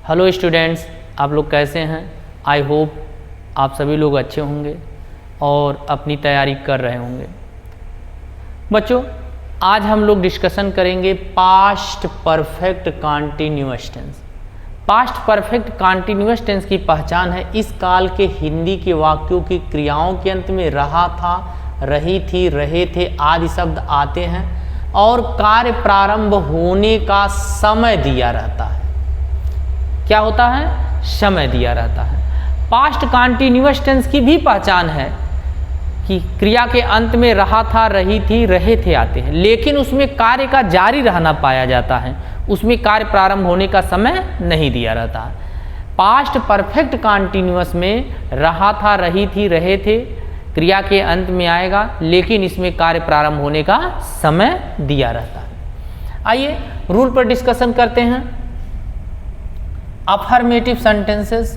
Hello students, आप लोग कैसे हैं? आई होप आप सभी लोग अच्छे होंगे और अपनी तैयारी कर रहे होंगे। बच्चों, आज हम लोग डिस्कशन करेंगे past perfect continuous tense. Past perfect continuous tense की पहचान है इस काल के हिंदी के वाक्यों की क्रियाओं के अंत में रहा था, रही थी, रहे थे आदि शब्द आते हैं और कार्य प्रारंभ होने का समय दिया रहता है। क्या होता है? समय दिया रहता है। पास्ट कॉन्टिन्यूअस टेंस की भी पहचान है कि क्रिया के अंत में रहा था, रही थी, रहे थे आते हैं, लेकिन उसमें कार्य का जारी रहना पाया जाता है, उसमें कार्य प्रारंभ होने का समय नहीं दिया रहता है। पास्ट परफेक्ट कॉन्टिन्यूअस में रहा था, रही थी, रहे थे क्रिया के अंत में आएगा, लेकिन इसमें कार्य प्रारंभ होने का समय दिया रहता है। आइए रूल पर डिस्कशन करते हैं। अफर्मेटिव सेंटेंसेस,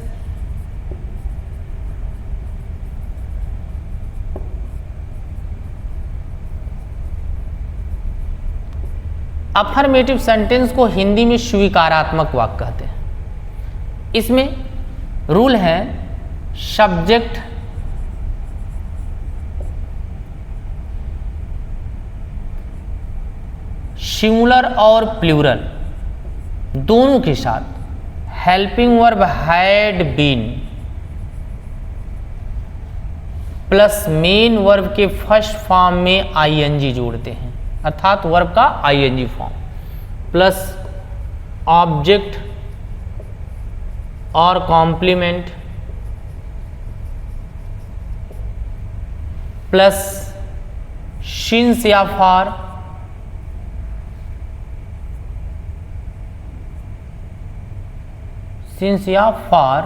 अफर्मेटिव सेंटेंस को हिंदी में स्वीकारात्मक वाक्य कहते हैं। इसमें रूल है सब्जेक्ट, सिंगुलर और प्लूरल दोनों के साथ helping verb had been plus main verb के फर्स्ट फॉर्म में आईएनजी जोड़ते हैं, अर्थात वर्ब का आईएनजी फॉर्म प्लस ऑब्जेक्ट और कॉम्प्लीमेंट प्लस सिंस या फॉर सिंस या फॉर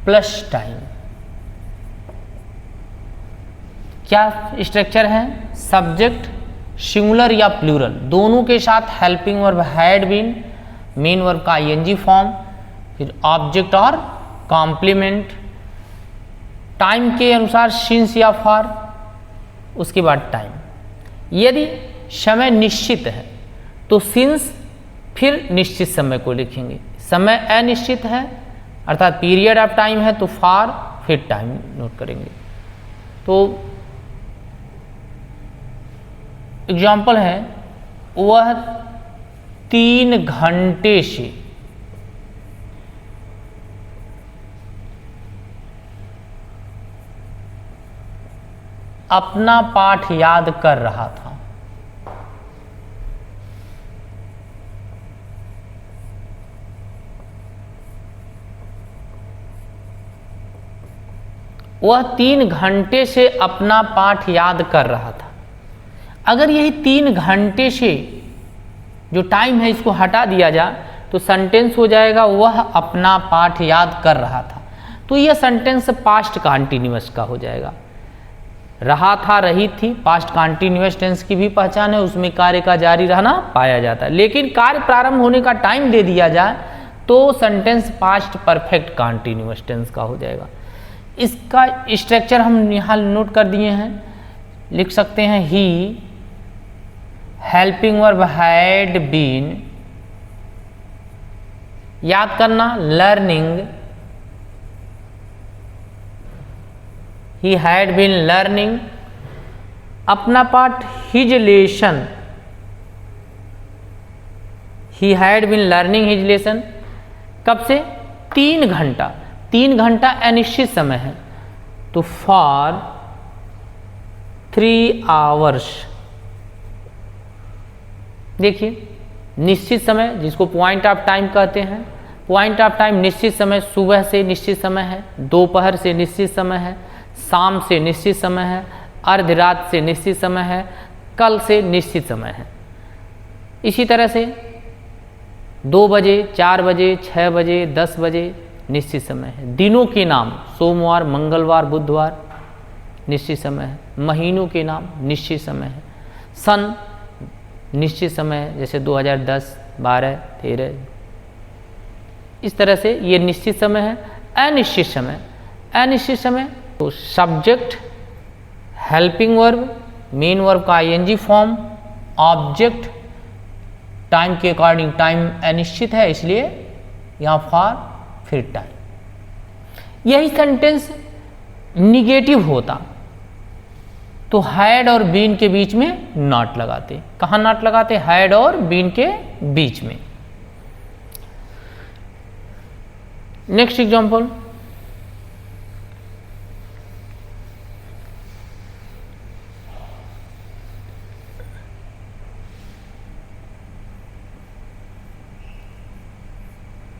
प्लस टाइम। क्या स्ट्रक्चर है? सब्जेक्ट, सिंगुलर या प्लूरल दोनों के साथ helping verb had been, main verb का आईएनजी फॉर्म, फिर ऑब्जेक्ट और कॉम्प्लीमेंट, टाइम के अनुसार सिंस या फॉर, उसके बाद टाइम। यदि समय निश्चित है तो सिंस फिर निश्चित समय को लिखेंगे, समय अनिश्चित है अर्थात पीरियड ऑफ टाइम है तो फॉर फिर टाइम नोट करेंगे। तो एग्जाम्पल है, वह 3 घंटे से अपना पाठ याद कर रहा था। वह 3 घंटे से अपना पाठ याद कर रहा था। अगर यही 3 घंटे से जो टाइम है इसको हटा दिया जाए तो सेंटेंस हो जाएगा वह अपना पाठ याद कर रहा था। तो यह सेंटेंस पास्ट कॉन्टिन्यूअस का हो जाएगा। रहा था, रही थी, पास्ट कॉन्टिन्यूअस टेंस की भी पहचान है, उसमें कार्य का जारी रहना पाया जाता है, लेकिन कार्य प्रारंभ होने का टाइम दे दिया जाए तो sentence past perfect continuous tense का हो जाएगा। इसका स्ट्रक्चर हम यहाँ नोट कर दिए हैं, लिख सकते हैं he helping verb had been, याद करना learning, he had been learning, अपना पाठ his lesson, he had been learning his lesson. कब से? 3 घंटा। 3 घंटा अनिश्चित समय है तो फॉर 3 आवर्स। देखिए, निश्चित समय जिसको पॉइंट ऑफ टाइम कहते हैं, पॉइंट ऑफ टाइम निश्चित समय सुबह से निश्चित समय है, दोपहर से निश्चित समय है, शाम से निश्चित समय है, अर्ध रात से निश्चित समय है, कल से निश्चित समय है। इसी तरह से 2 बजे, 4 बजे, 6 बजे, 10 बजे निश्चित समय है। दिनों के नाम सोमवार, मंगलवार, बुधवार निश्चित समय है। महीनों के नाम निश्चित समय है। सन निश्चित समय है, जैसे 2010, 12, 13। इस तरह से ये निश्चित समय है। अनिश्चित समय, अनिश्चित समय तो subject, helping verb, main verb का आईएनजी फॉर्म, ऑब्जेक्ट, टाइम के अकॉर्डिंग टाइम अनिश्चित है इसलिए या फॉर फर्टाइल। यही सेंटेंस निगेटिव होता तो हैड और बीन के बीच में नॉट लगाते। कहाँ नॉट लगाते? हैड और बीन के बीच में। नेक्स्ट एग्जांपल,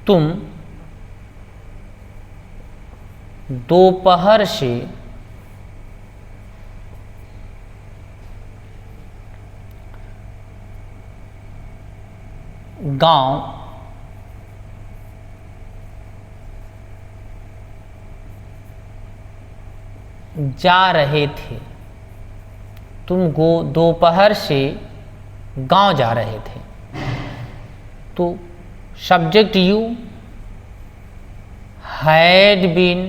तुम दोपहर से गांव जा रहे थे। तुम दोपहर से गांव जा रहे थे। तो subject you had been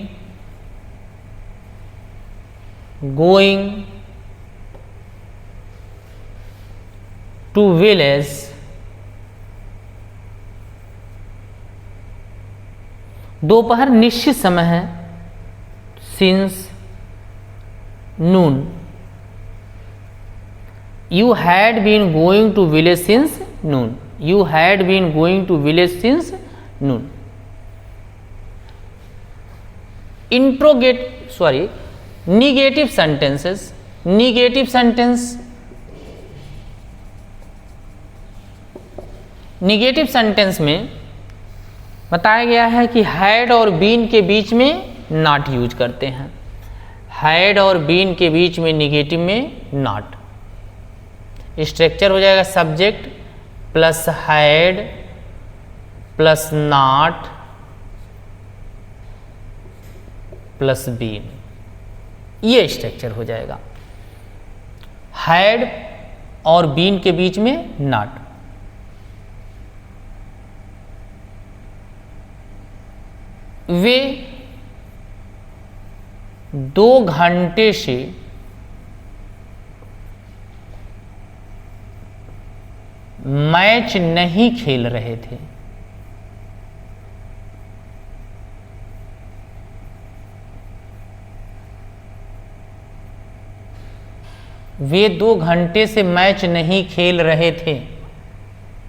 going to village दोपहर निश्चित समय है, since noon. You had been going to village since noon. You had been going to village since noon. Negative sentences. Negative sentence. Negative sentence में बताया गया है कि had और been के बीच में not यूज करते हैं। had और been के बीच में निगेटिव में not। स्ट्रक्चर हो जाएगा subject plus had plus not plus been, ये स्ट्रक्चर हो जाएगा। हैड और बीन के बीच में नॉट। वे 2 घंटे से मैच नहीं खेल रहे थे। वे 2 घंटे से मैच नहीं खेल रहे थे।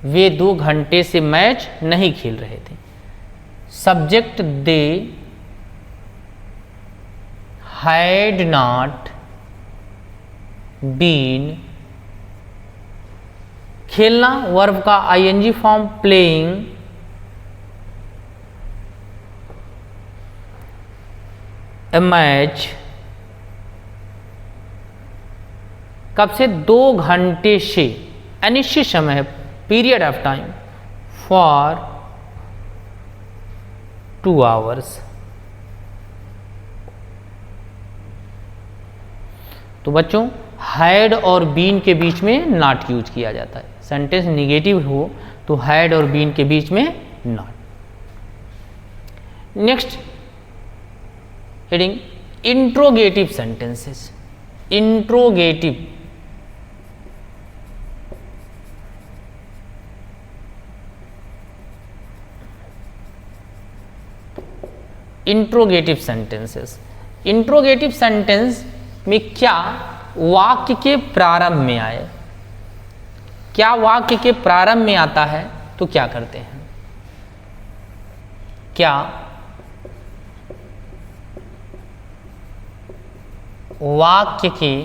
वे 2 घंटे से मैच नहीं खेल रहे थे। Subject they had not been, खेलना वर्ब का I N G form playing, a match कब से? 2 घंटे से, अनिश्चित समय है, period of time, for 2 hours. तो बच्चों हैड और बीन के बीच में नॉट यूज किया जाता है। सेंटेंस निगेटिव हो तो हैड और बीन के बीच में not. Next heading interrogative sentences. Interrogative interrogative sentences. Interrogative sentence में क्या वाक्य के प्रारंभ में आए, क्या वाक्य के प्रारंभ में आता है तो क्या करते हैं? क्या वाक्य के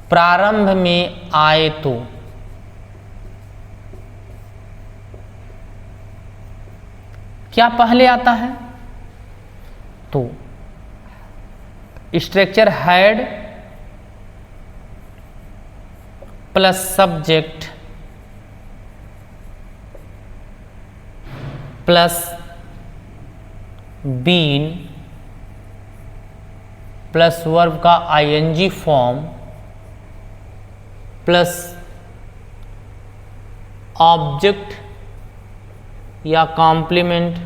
प्रारंभ में आए तो क्या पहले आता है? तो structure had plus subject plus been plus verb का आईएनजी फॉर्म प्लस ऑब्जेक्ट या कॉम्प्लीमेंट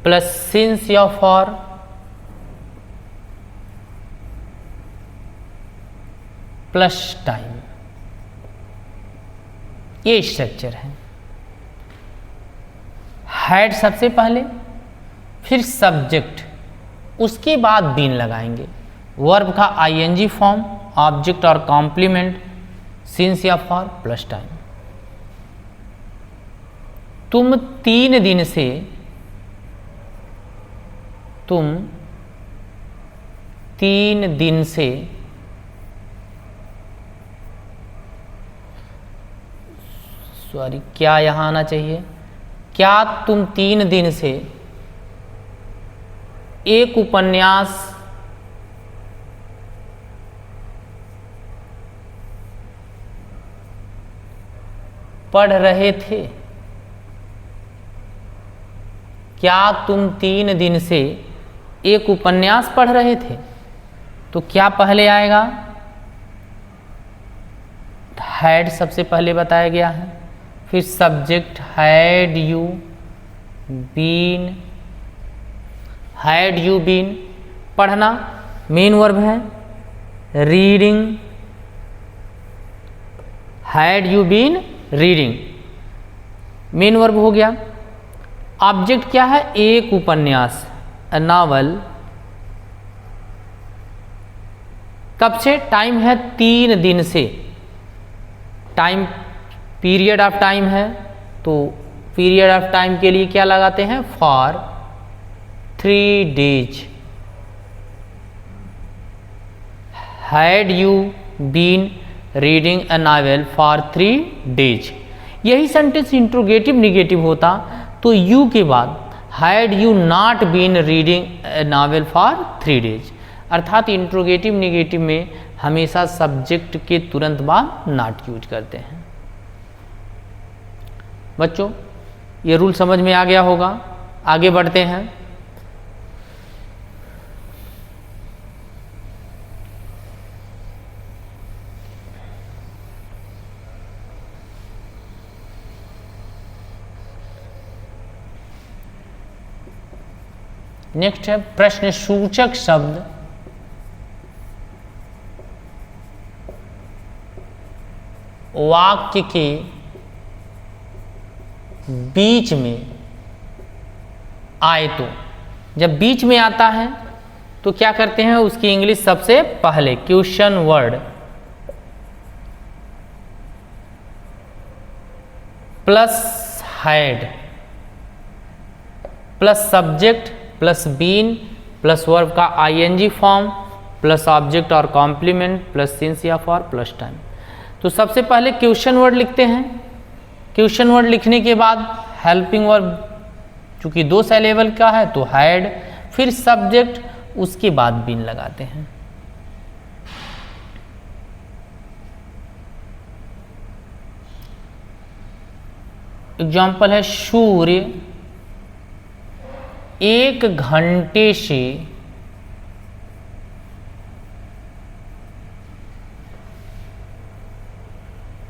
प्लस सिंस या फॉर प्लस टाइम, ये स्ट्रक्चर है। हैड सबसे पहले, फिर सब्जेक्ट, उसके बाद बीन लगाएंगे। वर्ब का आईएनजी फॉर्म, ऑब्जेक्ट और कॉम्प्लीमेंट, सिंस या फॉर, प्लस टाइम। तुम 3 दिन से, तुम 3 दिन से सॉरी, क्या यहां आना चाहिए, क्या तुम 3 दिन से एक उपन्यास पढ़ रहे थे? क्या तुम 3 दिन से एक उपन्यास पढ़ रहे थे? तो क्या पहले आएगा? हैड सबसे पहले बताया गया है, फिर subject had you been, had you been पढ़ना मेन वर्ब है, reading, had you been reading main verb हो गया। ऑब्जेक्ट क्या है? एक उपन्यास, अ नॉवल। कब से? टाइम है 3 दिन से, टाइम पीरियड ऑफ टाइम है, तो पीरियड ऑफ टाइम के लिए क्या लगाते हैं? For 3 days. Had you been reading a novel for 3 days. यही सेंटेंस इंट्रोगेटिव निगेटिव होता तो यू के बाद had you not been reading a novel for 3 days, अर्थात इंट्रोगेटिव निगेटिव में हमेशा सब्जेक्ट के तुरंत बाद नॉट यूज करते हैं। बच्चों, ये रूल समझ में आ गया होगा। आगे बढ़ते हैं। नेक्स्ट है प्रश्न सूचक शब्द वाक्य के बीच में आए तो। जब बीच में आता है तो क्या करते हैं? उसकी इंग्लिश सबसे पहले question word plus had plus subject plus been plus verb का आईएनजी फॉर्म प्लस ऑब्जेक्ट और कॉम्प्लीमेंट प्लस सिंस या फॉर प्लस टाइम। तो सबसे पहले क्वेश्चन वर्ड लिखते हैं। क्वेश्चन वर्ड लिखने के बाद हेल्पिंग वर्ब चूंकि 2 सिलेबल का है तो हैड, फिर सब्जेक्ट, उसके बाद बीन लगाते हैं। एग्जाम्पल है सूर्य 1 घंटे से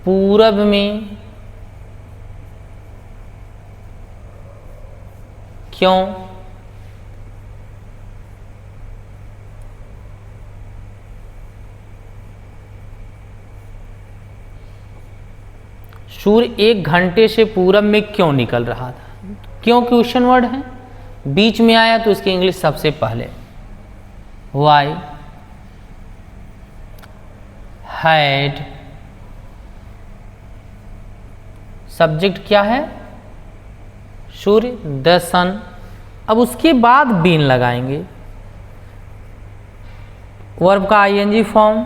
पूरब में क्यों? सूर्य 1 घंटे से पूरब में क्यों निकल रहा था? क्यों क्वेश्चन वर्ड है, बीच में आया तो उसकी इंग्लिश सबसे पहले वाई हैड, सब्जेक्ट क्या है? सूर्य, द सन। अब उसके बाद बीन लगाएंगे। वर्ब का आईएनजी फॉर्म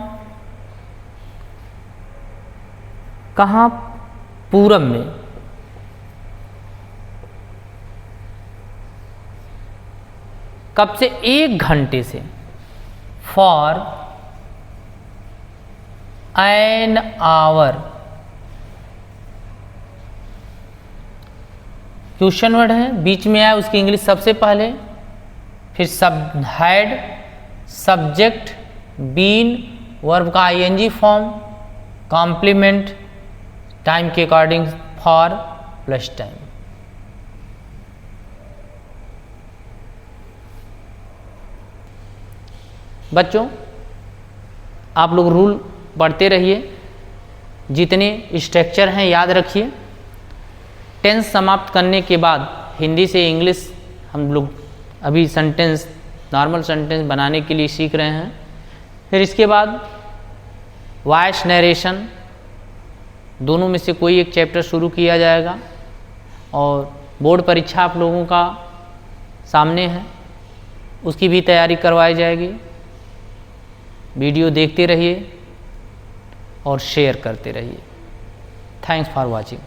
कहाँ? पूरब में। कब से? 1 घंटे से। For an hour, question word है, बीच में आया उसकी इंग्लिश सबसे पहले, फिर हैड, सब्जेक्ट, बीन, वर्ब का आईएनजी फॉर्म, कॉम्प्लीमेंट, टाइम के अकॉर्डिंग फॉर प्लस टाइम। बच्चों, आप लोग रूल पढ़ते रहिए, जितने स्ट्रक्चर हैं याद रखिए। टेंस समाप्त करने के बाद हिंदी से इंग्लिश हम लोग अभी सेंटेंस, नॉर्मल सेंटेंस बनाने के लिए सीख रहे हैं। फिर इसके बाद वॉइस नरेशन, दोनों में से कोई एक चैप्टर शुरू किया जाएगा और बोर्ड परीक्षा आप लोगों का सामने है, उसकी भी तैयारी करवाई जाएगी। वीडियो देखते रहिए और शेयर करते रहिए। Thanks for watching.